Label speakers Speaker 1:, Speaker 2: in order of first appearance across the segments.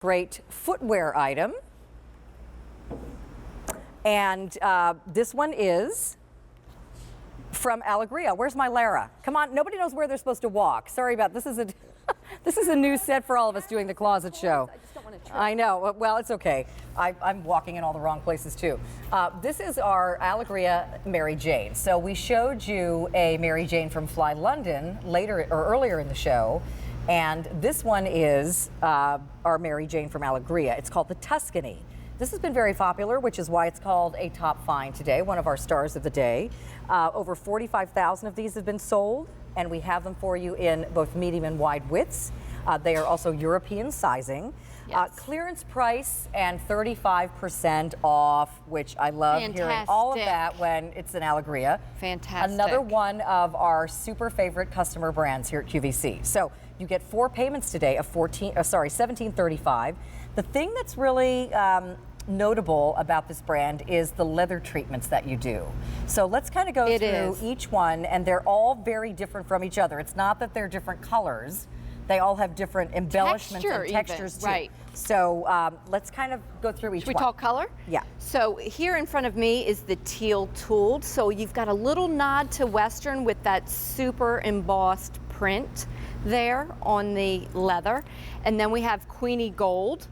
Speaker 1: Great footwear item. And this one is from Alegria. Where's my Lara? Come on, nobody knows where they're supposed to walk. Sorry about this. This is a new set for all of us doing the closet show.
Speaker 2: I just don't want to trip.
Speaker 1: I know. Well, it's okay. I'm walking in all the wrong places too. This is our Alegria Mary Jane. So we showed you a Mary Jane from Fly London earlier in the show. And this one is our Mary Jane from Alegria. It's called the Tuscany. This has been very popular, which is why it's called a top find today, one of our stars of the day. Over 45,000 of these have been sold, and we have them for you in both medium and wide widths. They are also European sizing.
Speaker 2: Yes.
Speaker 1: Clearance price and 35% off, which I love hearing all of that when it's an Alegria.
Speaker 2: Fantastic.
Speaker 1: Another one of our super favorite customer brands here at QVC. So you get 4 payments today of $17.35. The thing that's really notable about this brand is the leather treatments that you do. So let's kind of go through each one, and they're all very different from each other. It's not that they're different colors. They all have different embellishments and textures too.
Speaker 2: Right.
Speaker 1: So let's kind of go through each one.
Speaker 2: Should we talk color?
Speaker 1: Yeah.
Speaker 2: So here in front of me is the teal tooled. So you've got a little nod to Western with that super embossed print there on the leather. And then we have Queenie Gold,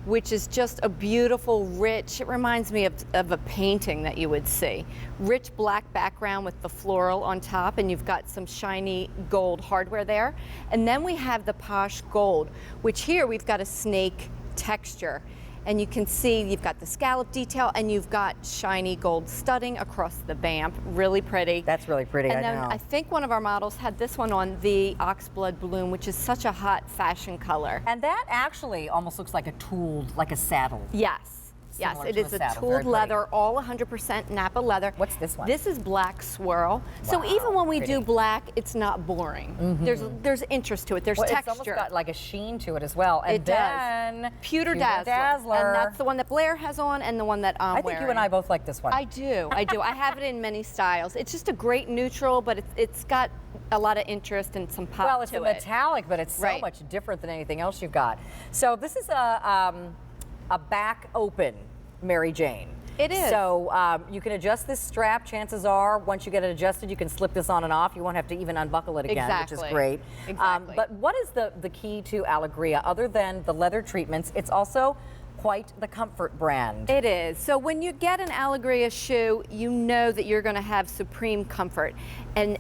Speaker 2: which is just a beautiful, rich, it reminds me of a painting that you would see. Rich black background with the floral on top, and you've got some shiny gold hardware there. And then we have the Posh Gold, which here we've got a snake texture. And you can see you've got the scallop detail, and you've got shiny gold studding across the vamp. Really pretty.
Speaker 1: That's really pretty,
Speaker 2: and
Speaker 1: I know.
Speaker 2: I think one of our models had this one on, the Oxblood Bloom, which is such a hot fashion color.
Speaker 1: And that actually almost looks like a tooled, like a saddle.
Speaker 2: Yes. Yes,
Speaker 1: Similar
Speaker 2: it
Speaker 1: to
Speaker 2: is
Speaker 1: a
Speaker 2: a
Speaker 1: saddle.
Speaker 2: tooled
Speaker 1: Very
Speaker 2: leather, all 100% Napa leather.
Speaker 1: What's this one?
Speaker 2: This is black swirl. So
Speaker 1: Wow,
Speaker 2: even when we
Speaker 1: pretty.
Speaker 2: do black, it's not boring. There's interest to it. There's texture.
Speaker 1: It's almost got like a sheen to it as well. And
Speaker 2: It
Speaker 1: then
Speaker 2: does. Pewter Dazzler. And that's the one that Blair has on, and the one that I'm
Speaker 1: I think
Speaker 2: wearing.
Speaker 1: you and I both like this one.
Speaker 2: I do. I have it in many styles. It's just a great neutral, but it's got a lot of interest and some pop
Speaker 1: Well, it's
Speaker 2: to
Speaker 1: a
Speaker 2: it.
Speaker 1: metallic, but it's so much different than anything else you've got. So this is a back open Mary Jane.
Speaker 2: It is.
Speaker 1: So you can adjust this strap. Chances are, once you get it adjusted, you can slip this on and off. You won't have to even unbuckle it again, which is great.
Speaker 2: Exactly.
Speaker 1: But what is the key to Alegria? Other than the leather treatments, it's also quite the comfort brand.
Speaker 2: It is. So when you get an Alegria shoe, you know that you're going to have supreme comfort. And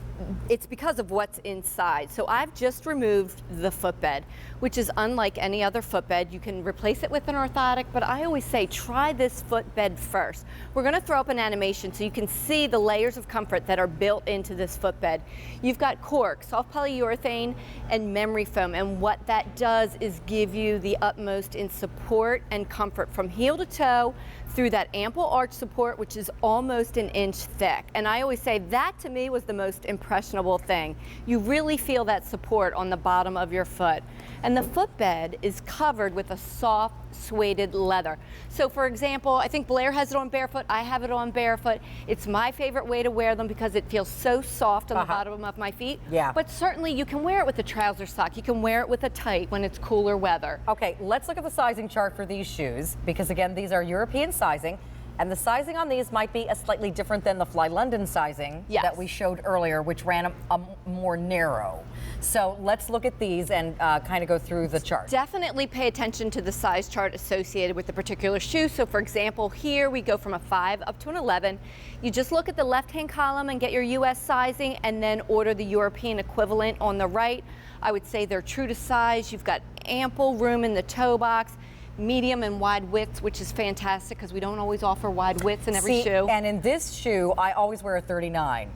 Speaker 2: it's because of what's inside. So I've just removed the footbed, which is unlike any other footbed. You can replace it with an orthotic, but I always say try this footbed first. We're going to throw up an animation so you can see the layers of comfort that are built into this footbed. You've got cork, soft polyurethane, and memory foam. And what that does is give you the utmost in support and comfort from heel to toe through that ample arch support, which is almost an inch thick. And I always say that to me was the most impressionable thing. You really feel that support on the bottom of your foot. And the footbed is covered with a soft suede leather. So for example, I think Blair has it on barefoot, I have it on barefoot. It's my favorite way to wear them because it feels so soft on the bottom of my feet.
Speaker 1: Yeah.
Speaker 2: But certainly you can wear it with a trouser sock. You can wear it with a tight when it's cooler weather.
Speaker 1: Okay, let's look at the sizing chart for these shoes, because again, these are European sizing. And the sizing on these might be a slightly different than the Fly London sizing that we showed earlier, which ran a more narrow. So let's look at these and kind of go through the chart.
Speaker 2: Definitely pay attention to the size chart associated with the particular shoe. So for example, here we go from a 5 up to an 11. You just look at the left-hand column and get your US sizing, and then order the European equivalent on the right. I would say they're true to size. You've got ample room in the toe box. Medium and wide widths, which is fantastic because we don't always offer wide widths in every shoe.
Speaker 1: And in this shoe, I always wear a 39.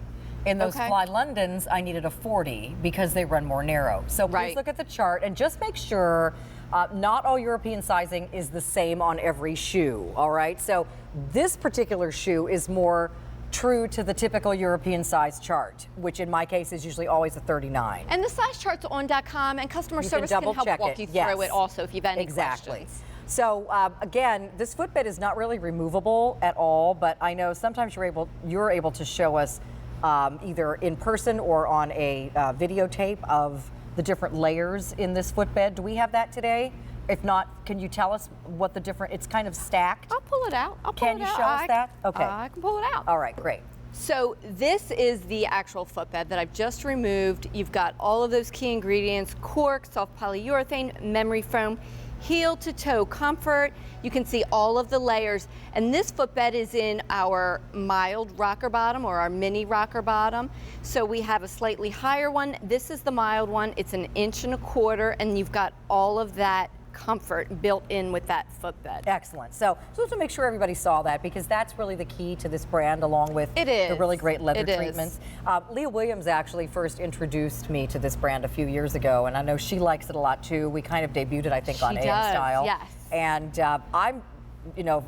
Speaker 1: In those Fly Londons, I needed a 40 because they run more narrow. So please look at the chart and just make sure not all European sizing is the same on every shoe, all right? So this particular shoe is more true to the typical European size chart, which in my case is usually always a 39.
Speaker 2: And the size chart's on .com, and customer service can help walk you through it also if you've had any questions.
Speaker 1: So again, this footbed is not really removable at all, but I know sometimes you're able to show us either in person or on a videotape of the different layers in this footbed. Do we have that today? If not, can you tell us what the different, it's kind of stacked.
Speaker 2: I'll pull it out.
Speaker 1: Can you show us that? Okay.
Speaker 2: I can pull it out.
Speaker 1: All right, great.
Speaker 2: So this is the actual footbed that I've just removed. You've got all of those key ingredients: cork, soft polyurethane, memory foam, heel to toe comfort. You can see all of the layers. And this footbed is in our mild rocker bottom, or our mini rocker bottom. So we have a slightly higher one. This is the mild one. It's 1.25 inches, and you've got all of that comfort built in with that footbed.
Speaker 1: Excellent. So just to make sure everybody saw that, because that's really the key to this brand, along with the really great leather treatments. Leah Williams actually first introduced me to this brand a few years ago, and I know she likes it a lot too. We kind of debuted it, I think, on AM Style.
Speaker 2: Yes.
Speaker 1: And I'm,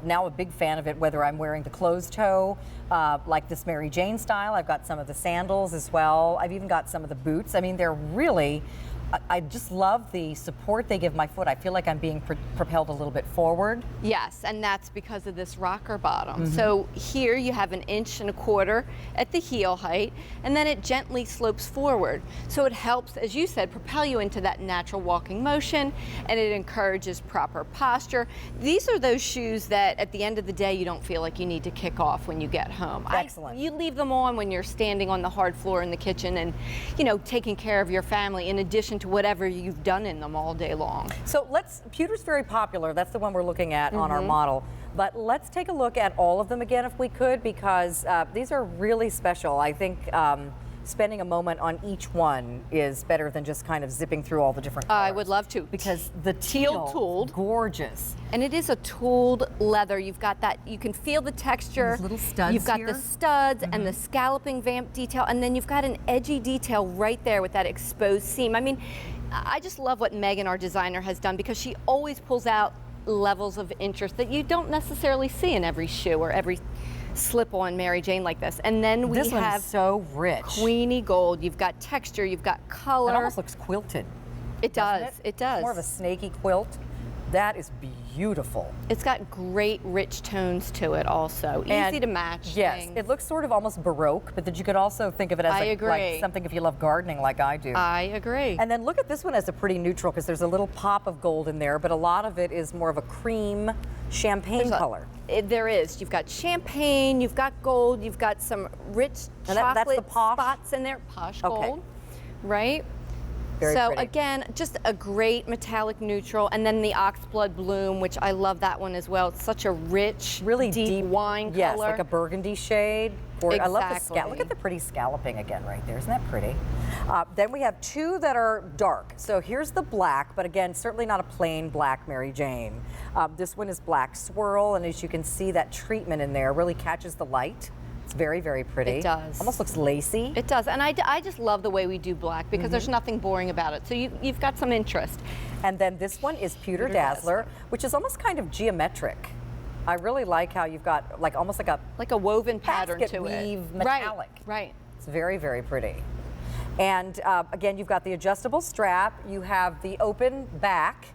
Speaker 1: now a big fan of it, whether I'm wearing the closed toe, like this Mary Jane style. I've got some of the sandals as well. I've even got some of the boots. I mean, they're really, I just love the support they give my foot. I feel like I'm being propelled a little bit forward.
Speaker 2: Yes, and that's because of this rocker bottom. So here you have 1.25 inches at the heel height, and then it gently slopes forward. So it helps, as you said, propel you into that natural walking motion, and it encourages proper posture. These are those shoes that at the end of the day you don't feel like you need to kick off when you get home.
Speaker 1: Excellent.
Speaker 2: You leave them on when you're standing on the hard floor in the kitchen and, taking care of your family, in addition to whatever you've done in them all day long.
Speaker 1: So pewter's very popular. That's the one we're looking at on our model. But let's take a look at all of them again if we could, because these are really special. I think spending a moment on each one is better than just kind of zipping through all the different colors.
Speaker 2: I would love to.
Speaker 1: Because the teal,
Speaker 2: tooled.
Speaker 1: Gorgeous.
Speaker 2: And it is a tooled leather. You've got that, you can feel the texture.
Speaker 1: These little studs
Speaker 2: You've got
Speaker 1: here.
Speaker 2: the studs and the scalloping vamp detail, and then you've got an edgy detail right there with that exposed seam. I mean, I just love what Megan, our designer, has done, because she always pulls out levels of interest that you don't necessarily see in every shoe or every slip-on Mary Jane like this. And then we
Speaker 1: This one
Speaker 2: have
Speaker 1: is so rich.
Speaker 2: Queenie gold. You've got texture, you've got color.
Speaker 1: It almost looks quilted.
Speaker 2: It does.
Speaker 1: Doesn't
Speaker 2: It does.
Speaker 1: It's more of a snaky quilt. That is beautiful.
Speaker 2: It's got great rich tones to it also. Easy to match.
Speaker 1: Yes,
Speaker 2: things.
Speaker 1: it looks sort of almost Baroque, but that you could also think of it as like something if you love gardening like I do.
Speaker 2: I agree.
Speaker 1: And then look at this one as a pretty neutral, because there's a little pop of gold in there, but a lot of it is more of a cream champagne color.
Speaker 2: There is. You've got champagne, you've got gold, you've got some rich chocolate
Speaker 1: that's the posh?
Speaker 2: spots in there. Posh
Speaker 1: Okay.
Speaker 2: gold, right?
Speaker 1: Very
Speaker 2: so
Speaker 1: pretty.
Speaker 2: again, just a great metallic neutral, and then the oxblood bloom, which I love that one as well. It's such a rich,
Speaker 1: Really
Speaker 2: deep wine color.
Speaker 1: Yes, like a burgundy shade. I love the
Speaker 2: Exactly.
Speaker 1: Look at the pretty scalloping again right there. Isn't that pretty? Then we have two that are dark. So here's the black, but again, certainly not a plain black Mary Jane. This one is black swirl, and as you can see, that treatment in there really catches the light. It's very, very pretty.
Speaker 2: It does.
Speaker 1: Almost looks lacy.
Speaker 2: It does, and I just love the way we do black, because there's nothing boring about it. So you've got some interest.
Speaker 1: And then this one is Pewter Dazzler, which is almost kind of geometric. I really like how you've got almost like
Speaker 2: a woven pattern
Speaker 1: basket
Speaker 2: to it.
Speaker 1: weave metallic.
Speaker 2: Right.
Speaker 1: It's very, very pretty. And again, you've got the adjustable strap. You have the open back.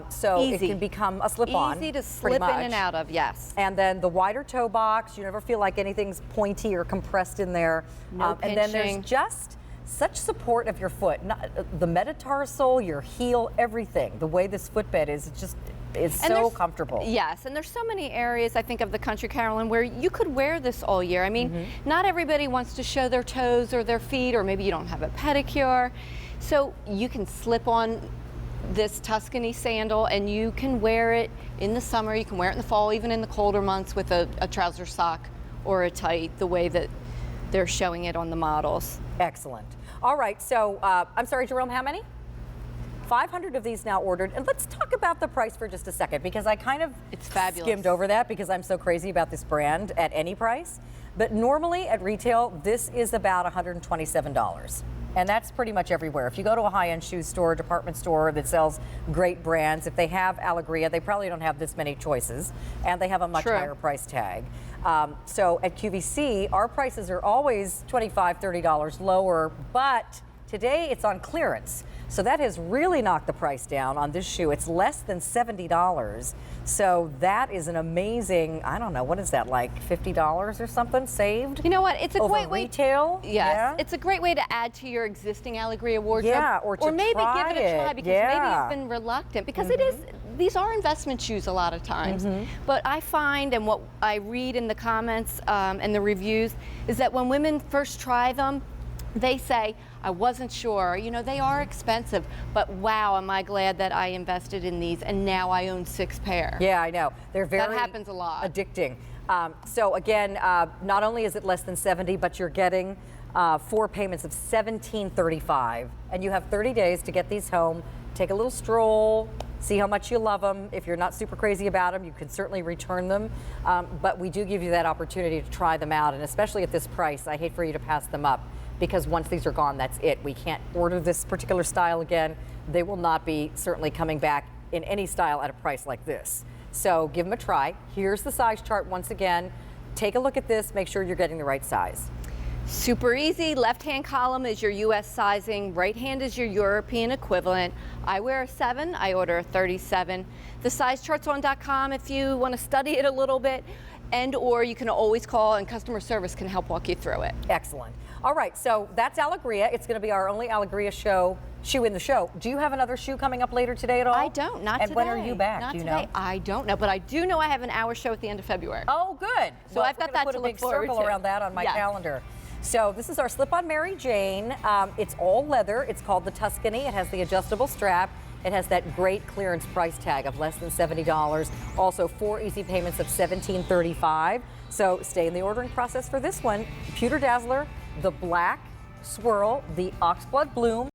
Speaker 1: So
Speaker 2: Easy.
Speaker 1: it can become a slip-on.
Speaker 2: Easy to
Speaker 1: pretty
Speaker 2: slip in
Speaker 1: much.
Speaker 2: and out of, yes.
Speaker 1: And then the wider toe box. You never feel like anything's pointy or compressed in there.
Speaker 2: No
Speaker 1: and then
Speaker 2: pinching.
Speaker 1: there's just such support of your foot. The metatarsal, your heel, everything. The way this footbed is, it's so comfortable.
Speaker 2: Yes, and there's so many areas, I think, of the country, Carolyn, where you could wear this all year. I mean, not everybody wants to show their toes or their feet, or maybe you don't have a pedicure. So you can slip on this Tuscany sandal, and you can wear it in the summer, you can wear it in the fall, even in the colder months with a trouser sock or a tight, the way that they're showing it on the models.
Speaker 1: Excellent. All right, so I'm sorry, Jerome, how many? 500 of these now ordered. And let's talk about the price for just a second, because I kind of
Speaker 2: It's fabulous.
Speaker 1: skimmed over that because I'm so crazy about this brand at any price. But normally at retail, this is about $127. And that's pretty much everywhere. If you go to a high-end shoe store, department store that sells great brands, if they have Alegria, they probably don't have this many choices, and they have a much higher price tag. So at QVC, our prices are always $25, $30 lower, but today it's on clearance. So that has really knocked the price down on this shoe. It's less than $70. So that is an amazing, I don't know, what is that, like $50 or something saved?
Speaker 2: You know what? It's a
Speaker 1: over
Speaker 2: great way.
Speaker 1: retail.
Speaker 2: Yes,
Speaker 1: Yeah.
Speaker 2: it's a great way to add to your existing Alegria wardrobe.
Speaker 1: Yeah, or to
Speaker 2: maybe
Speaker 1: try
Speaker 2: give it a try,
Speaker 1: it.
Speaker 2: because
Speaker 1: Yeah.
Speaker 2: maybe you've been reluctant, because it is these are investment shoes a lot of times. But I find, and what I read in the comments and the reviews, is that when women first try them, they say, I wasn't sure, you know, they are expensive, but wow, am I glad that I invested in these, and now I own 6 pair.
Speaker 1: Yeah, I know. They're very
Speaker 2: That happens a lot.
Speaker 1: addicting. So again, not only is it less than 70, but you're getting 4 payments of $17.35, and you have 30 days to get these home. Take a little stroll, see how much you love them. If you're not super crazy about them, you can certainly return them. But we do give you that opportunity to try them out, and especially at this price, I hate for you to pass them up, because once these are gone, that's it. We can't order this particular style again. They will not be certainly coming back in any style at a price like this. So give them a try. Here's the size chart once again. Take a look at this, make sure you're getting the right size.
Speaker 2: Super easy. Left-hand column is your US sizing, right hand is your European equivalent. I wear a 7, I order a 37. The size chart's on .com if you want to study it a little bit, and or you can always call and customer service can help walk you through it.
Speaker 1: Excellent. All right, so that's Alegria. It's going to be our only Alegria shoe in the show. Do you have another shoe coming up later today at all?
Speaker 2: I don't, not
Speaker 1: and
Speaker 2: today.
Speaker 1: when are you back?
Speaker 2: Not
Speaker 1: do you
Speaker 2: today.
Speaker 1: know?
Speaker 2: I don't know, but I do know I have an hour show at the end of February.
Speaker 1: Oh, good.
Speaker 2: So I've got that
Speaker 1: put
Speaker 2: to
Speaker 1: a
Speaker 2: look
Speaker 1: big
Speaker 2: forward
Speaker 1: circle
Speaker 2: to.
Speaker 1: around that on my
Speaker 2: Yes.
Speaker 1: calendar. So this is our slip-on Mary Jane. It's all leather. It's called the Tuscany. It has the adjustable strap. It has that great clearance price tag of less than $70. Also 4 easy payments of $17.35. So stay in the ordering process for this one. Pewter Dazzler, the black swirl, the oxblood bloom.